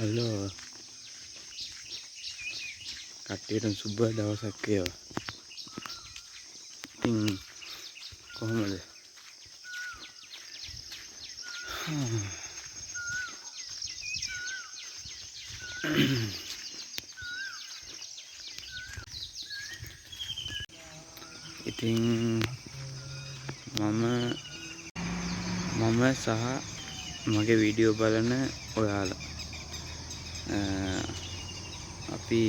Hello කට්ටියට සුබ දවසක් වේවා. ඉතින් කොහොමද? ඉතින් මම සහ මගේ වීඩියෝ බලන ඔයාලා අපි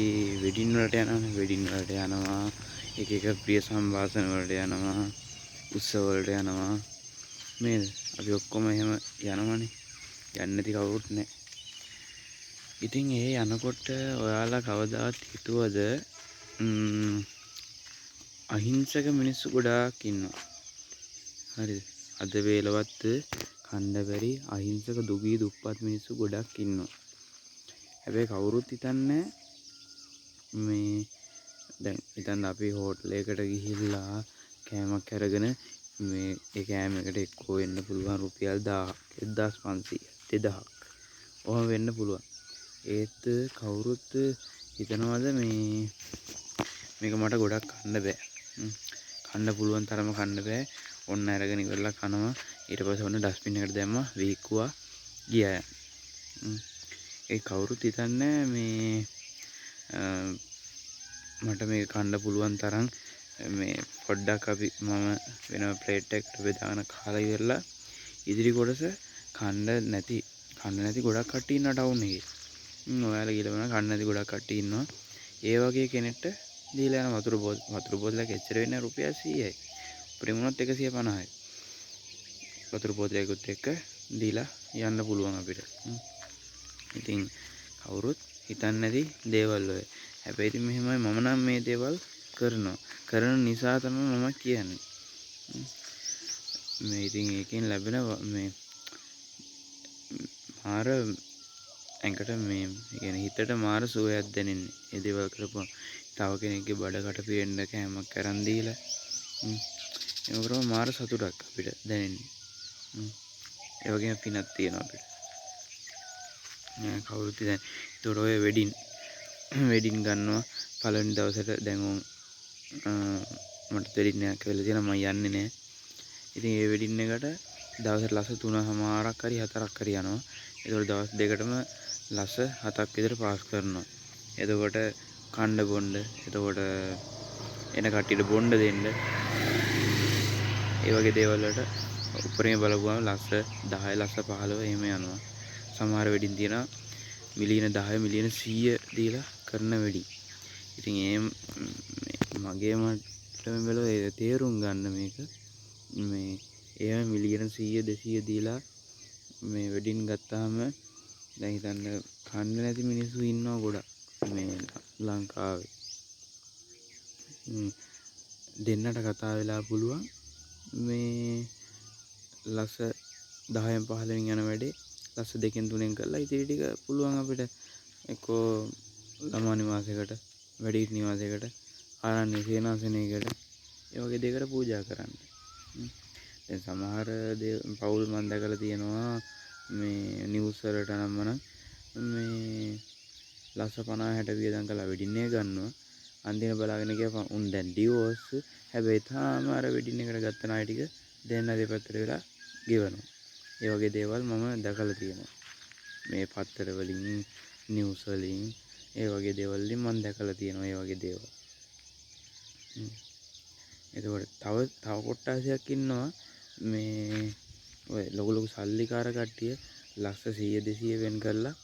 වෙඩින් වලට යනවා එක එක ප්‍රිය සම්භාෂණ වලට යනවා උත්සව වලට යනවා මේ අපි ඔක්කොම එහෙම යනවනේ යන්නේ නැති කවුරුත් නැහැ. ඉතින් ඒ යනකොට ඔයාලා කවදාවත් හිතුවද අහිංසක මිනිස්සු ගොඩාක් ඉන්නවා. හරිද? අද වේලවත් කණ්ඩ බැරි අහිංසක දුගී දුප්පත් මිනිස්සු ගොඩක් ඉන්නවා. හැබැයි කවුරුත් හිතන්නේ මේ දැන් හිතන්න අපි හෝටලයකට ගිහිල්ලා කෑමක් අරගෙන මේ ඒ කෑම එකට එක්කෝ වෙන්න පුළුවන් රුපියල් 1000ක් 1500 2000ක් ඔහොම වෙන්න පුළුවන්. ඒත් කවුරුත් හිතනවාද මේක මට ගොඩක් කන්න බෑ. කන්න පුළුවන් තරම කන්න බෑ. ඔන්න අරගෙන ඉවරලා කනවා. ඊට පස්සේ ඔන්න ඩස්බින් එකට දැම්මා වීකුවා ගියා. ඒ කවුරුත් හිතන්නේ මට මේක කන්න පුළුවන් තරම් මේ පොඩ්ඩක් මම වෙන ප්ලේට් එකකට බෙදාගෙන කාලා ඉවරලා ඉදිරි කොටස කන්න නැති ගොඩක් කට්ටිය ඉන්නවා ටවුන් එකේ. ඔයාලා කියලා බලන්න කන්න නැති ගොඩක් කට්ටිය ඉන්නවා. ඒ වගේ කෙනෙක්ට දීලා යන වතුර බෝතලයක් එච්චර වෙන්නේ රුපියල් 100යි. උපරිම වුණොත් 150යි. වතුර බෝතලයකට එක්ක දීලා යන්න පුළුවන් අපිට. ඉතින් කවුරුත් හිතන්නේ නැති දේවල් ඔය. හැබැයි ඉතින් මෙහෙමයි මම නම් මේ දේවල් කරනවා. කරන නිසා තමයි මම කියන්නේ. මේ ඉතින් ඒකෙන් ලැබෙන මේ මාර ඇඟට මේ කියන්නේ හිතට මාර සුවයක් දැනෙන්නේ. මේ දේවල් කරපුවා තව කෙනෙක්ගේ බඩකට පිරෙන්න කෑමක් අරන් දීලා ඒක කරම මාර සතුටක් අපිට දැනෙන්නේ. ඒ වගේම පිනක් තියෙනවා අපිට. කවුරුත් දැන් ඒතකොට ඔය වෙඩින් ගන්නවා පළවෙනි දවසට දැන් මට දෙලින්නයක් වෙලා තියෙනවා මම යන්නේ නැහැ. ඉතින් ඒ වෙඩින් එකට දවසට ලස 3:00මාරක් හරි 4ක් හරි යනවා. ඒතකොට දවස් දෙකටම ලස 7ක් විතර පාස් කරනවා. එතකොට කණ්ඩ බොණ්ඩ එතකොට එන කට්ටියට බොණ්ඩ දෙන්න. ඒ වගේ දේවල් වලට උපරිම බලපුවම ලස්ස 10 ලස්ස 15 එහෙම යනවා. සමහර වෙඩින් තියෙනවා මිලියන 10 මිලියන 100 දීලා කරන වෙඩි. ඉතින් මගේ මට්ටම බැලුවා ඒ තේරුම් ගන්න මේක මේ ඒ මිලියන 100 200 දීලා මේ වෙඩින් ගත්තාම දැන් හිතන්න කන්න නැති මිනිස්සු ඉන්නවා ගොඩක් මේ ලංකාවේ. දෙන්නට කතා වෙලා පුළුවන් මේ ලස්ස 10න් 15න් යන වැඩේ ලස්ස 2න් 3න් කරලා ඉතිරි ටික පුළුවන් අපිට එක්කෝ ළමා නිවාසයකට වැඩිහිටි නිවාසයකට ආරණ්‍ය සේනාසනයකට ඒ වගේ දෙයකට පූජා කරන්න. දැන් සමහර පවුල් මම දැකලා තියෙනවා මේ නිවුස් වලට නම් මේ ලස්ස 50 60 වියදම් කරලා වෙඩින් එක ගන්නවා. අන්තිම බලාගෙන ගියා උන් දැන් ඩිවෝර්ස් හැබැයි තාම අර වෙඩින් එකට ගත්ත ණය ටික දෙන්න දෙපැත්තට වෙලා ගෙවනවා. ඒ වගේ දේවල් මම දැකලා තියෙනවා. මේ පත්තර වලින් නිවුස් වලින් ඒ වගේ දේවල් වලින් මම දැකලා තියෙනවා ඒ වගේ දේවල්. එතකොට තව කොට්ටාසයක් ඉන්නවා මේ ඔය ලොකු සල්ලිකාර කට්ටිය ලක්ෂ 100 200 වෙන් කරලා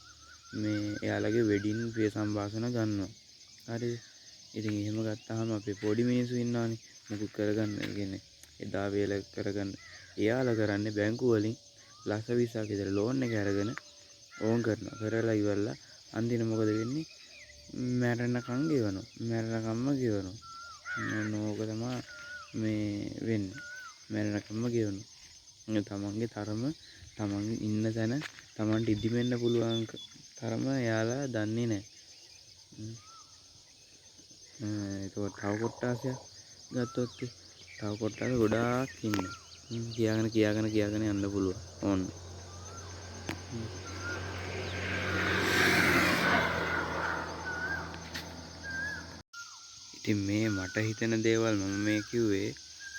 මේ එයාලගේ වෙඩින් ප්‍රිය සම්භාෂණ ගන්නවා. හරිද? ඉතින් එහෙම ගත්තාම අපේ පොඩි මිනිස්සු ඉන්නවනේ මුකුත් කරගන්න කියන්නේ එදා වේල කරගන්න. එයාලා කරන්නේ බැංකුව වලින් ලක්ෂ 20ක් විතර ලෝන් එක අරගෙන ඕන් කරනවා. කරලා ඉවරලා අන්තිම මොකද වෙන්නේ? මැරෙනකම් ගෙවනවා. නෝක තමයි මේ වෙන්නේ. මැරෙනකම්ම ගෙවනවා. තමන්ගේ තරම තමන් ඉන්න තැන තමන්ට ඉදිමෙන්න පුළුවන් තරම එයාලා දන්නේ නැහැ. ඒකෝ තව කොට්ටාසයක් ගත්තොත් තව කොට්ටාස ගොඩාක් ඉන්නවා. කියාගෙන යන්න පුළුවන්. ඕන්න. ඉතින් මේ මට හිතෙන දේවල් මම මේ කිව්වේ.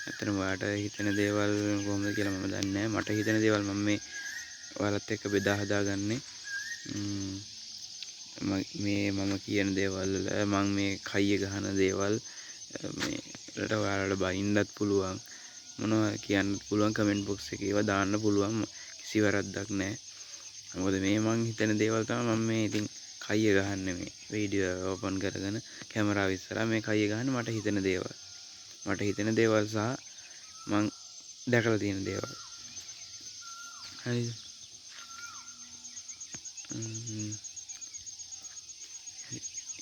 ඇත්තටම ඔයාට හිතෙන දේවල් කොහොමද කියලා මම දන්නේ නැහැ. මට හිතෙන දේවල් මම මේ ඔයාලත් එක්ක බෙදා හදාගන්නේ. මේ මම කියන දේවල් වල මම මේ කයිය ගහන දේවල් මේ වලට ඔයාලට බයින්නත් පුළුවන්. මොනවා කියන්නත් පුළුවන් කමෙන්ට් බොක්ස් එකේ ඒවා දාන්න පුළුවන්. කිසි වැරද්දක් නැහැ. මොකද මේ මං හිතන දේවල් තමයි මම මේ ඉතින් කයිය ගහන්නේ මේ වීඩියෝ ඕපන් කරගෙන කැමරාව ඉස්සරහා මේ කයිය ගහන්නේ මට හිතෙන දේවල්. මට හිතෙන දේවල් සහ මං දැකලා තියෙන දේවල්. හරිද?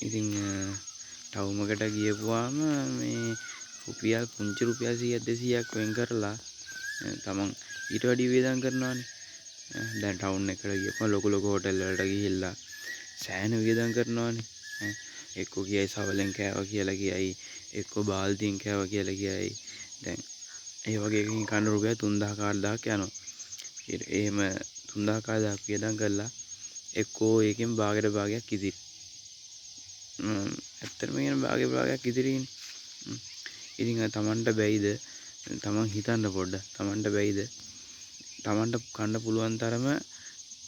ඉතින් ටවුමකට ගියපුවාම මේ රුපියල් පුංචි රුපියල් 100ක් 200ක් වෙන් කරලා තමන් ඊට වැඩි වියදම් කරනවානේ. දැන් ටවුන් එකට ගියපුවා ලොකු ලොකු හෝටල් වලට ගිහිල්ලා සෑහෙන වියදම් කරනවානේ. එක්කෝ කියයි සවලෙන් කෑවා කියලා කියයි, එක්කෝ බාල්දියෙන් කෑවා කියලා කියයි. දැන් ඒ වගේ එකකින් කන්න රුපියල් 3000 4000ක් යනවා. එහෙම 3000 4000ක් වියදම් කරලා එක්කෝ ඒකෙන් භාගයක් ඉදිරි. ඇත්තටම කියන භාගයක් ඉදිරියිනේ. ඉතින් තමන්ට බැයිද? තමන් හිතන්න පොඩ්ඩක්. තමන්ට බැයිද? තමන්ට කන්න පුළුවන් තරම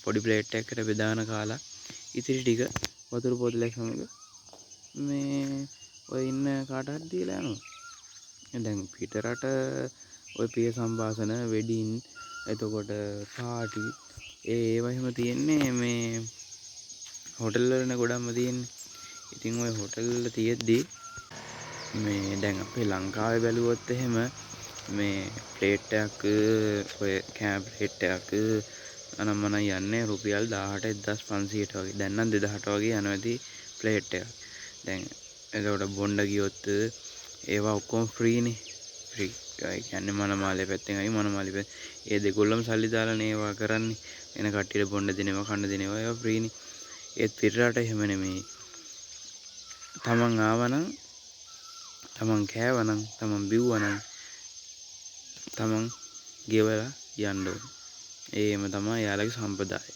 පොඩි ප්ලේට් එකකට බෙදාන කාලා ඉතිරි ටික වතුර බෝතලයක් සමග මේ ඔය ඉන්න කාට හරි දීලා යනවා. දැන් පිට රට ඔය ප්‍රිය සම්භාෂණ වෙඩින් එතකොට පාටි ඒවා එහෙම තියෙන්නේ මේ හෝටල් වලනේ ගොඩක්ම තියෙන්නේ. ඉතින් ඔය හෝටල් වල තියෙද්දි මේ දැන් අපේ ලංකාවේ බැලුවොත් එහෙම මේ ප්ලේට් එකක් ඔය කෑම ප්ලේට් එකක් අනම්මනම් යන්නේ රුපියල් 18 1500ට වගේ. දැන් නම් 2000ට වගේ යනවා ඇති ප්ලේට් එකක්. දැන් එතකොට බොණ්ඩ ගියොත් ඒවා ඔක්කොම ෆ්‍රීනේ. ෆ්‍රී. ඒ කියන්නේ මනමාලේ පැත්තෙන් හරි මනමාලේ පැත්තෙන් ඒ දෙකොල්ලම සල්ලි දාලානේ ඒවා කරන්නේ. එන කට්ටියට බොණ්ඩ දෙනවා කන්න දෙනවා ඒවා ෆ්‍රීනේ. ඒත් පිට රට එහෙම නෙමෙයි. තමන් ආවනම් තමන් කෑවනම් තමන් බිව්වනම් තමන් ගෙවලා යන්න ඕන. ඒම තමයි යාළගේ සම්ප්‍රදාය.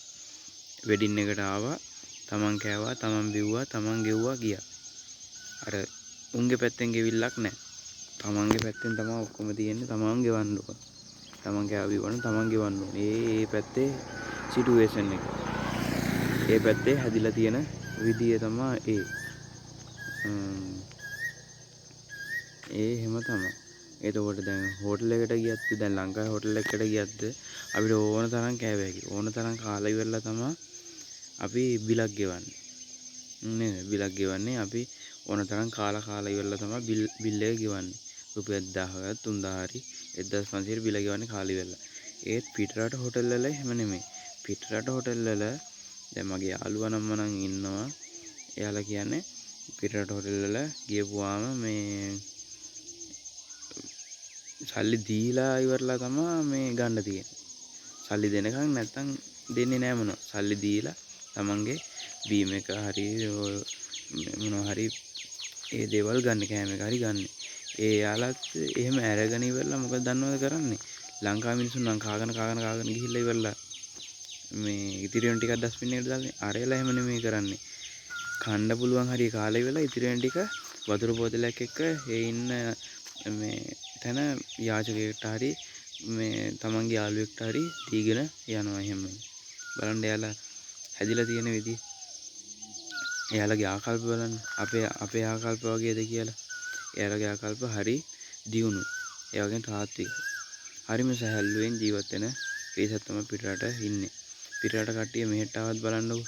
වෙඩින් එකට ආවා තමන් කෑවා තමන් බිව්වා තමන් ගෙව්වා ගියා. අර උන්ගේ පැත්තෙන් ගෙවිල්ලක් නැහැ. තමන්ගේ පැත්තෙන් තමයි ඔක්කොම තියෙන්නේ. තමන් ගෙවන්න ඕන. තමන් කෑවා බිව්වනම් තමන් ගෙවන්න ඕන. ඒ පැත්තේ සිටුේෂන් එක. ඒ පැත්තේ හැදිලා තියෙන විදිය තමයි ඒ. ඒ එහෙම තමයි. එතකොට දැන් හෝටල් එකට ගියත් දැන් ලංකාවේ හෝටල් එකකට ගියත් අපිට ඕන තරම් කෑව හැකි. ඕන තරම් කාලා ඉවරලා තමයි අපි බිලක් ගෙවන්නේ. නේද? බිලක් ගෙවන්නේ අපි ඕන තරම් කාලා ඉවරලා තමයි බිල් එක ගෙවන්නේ. රුපියල් 1000ක් 3000 හරි 1500 බිල ගෙවන්නේ කාලා ඉවරලා. ඒත් පිටරට හෝටල් වල එහෙම නෙමෙයි. පිටරට හෝටල් වල දැන් මගේ යාළුවා නම් ඉන්නවා. එයාලා කියන්නේ පිටරට හෝටල් වල ගියපුවාම මේ සල්ලි දීලා ඉවරලා තමයි මේ ගන්න තියෙන්නේ. සල්ලි දෙනකන් නැත්තම් දෙන්නේ නැහැ මොනවා. සල්ලි දීලා තමන්ගේ බීම් එක හරි මොනවා හරි ඒ දේවල් ගන්න කෑම එක හරි ගන්න. ඒ යාලත් එහෙම අරගෙන ඉවරලා මොකද දන්නවද කරන්නේ? ලංකාවේ මිනිස්සුන් නම් කාගෙන ගිහිල්ලා ඉවරලා මේ ඉතිරි වෙන ටිකක් ඩස්බින් එකට දාන්නේ. අරේලා එහෙම නෙමෙයි කරන්නේ. කන්න පුළුවන් හරිය කාලා ඉවරලා ඉතිරි වෙන ටික වතුර බෝතලයක් එක්ක ඒ ඉන්න මේ තන යාචකයෙක්ට හරි මේ තමන්ගේ යාළුවෙක්ට හරි දීගෙන යනවා එහෙම. බලන්න එයාලා හැදිලා තියෙන විදිය. එයාලගේ ආකල්ප බලන්න. අපේ ආකල්ප වගේද කියලා. එයාලගේ ආකල්ප හරි දියුණුයි. ඒ වගේම තාත්විකයි. හරිම සැහැල්ලුවෙන් ජීවත් වෙන පිරිසක් තමයි පිටරට ඉන්නේ. පිටරට කට්ටිය මෙහෙට ආවත් බලන්නකො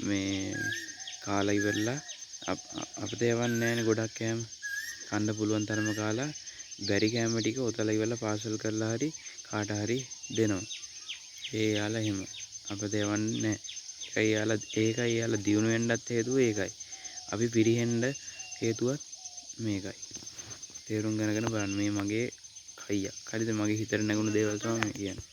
මේ කාලා ඉවරලා අපිට යවන්නේ නැහැනේ ගොඩක් කෑම. කන්න පුළුවන් තරම කාලා බැරි කෑම ටික ඔතලා ඉවරලා පාසල් කරලා හරි කාට හරි දෙනවා. ඒ යාලා එහෙම අපිට යවන්නේ නැහැ. ඒකයි යාලා දියුණු වෙන්නත් හේතුව ඒකයි. අපි පිරිහෙන්න හේතුවත් මේකයි. තේරුම් ගන්න බලන්න මේ මගේ කයියක්. හරිද? මගේ හිතට නැගුණු දේවල් තමයි මේ කියන්නේ.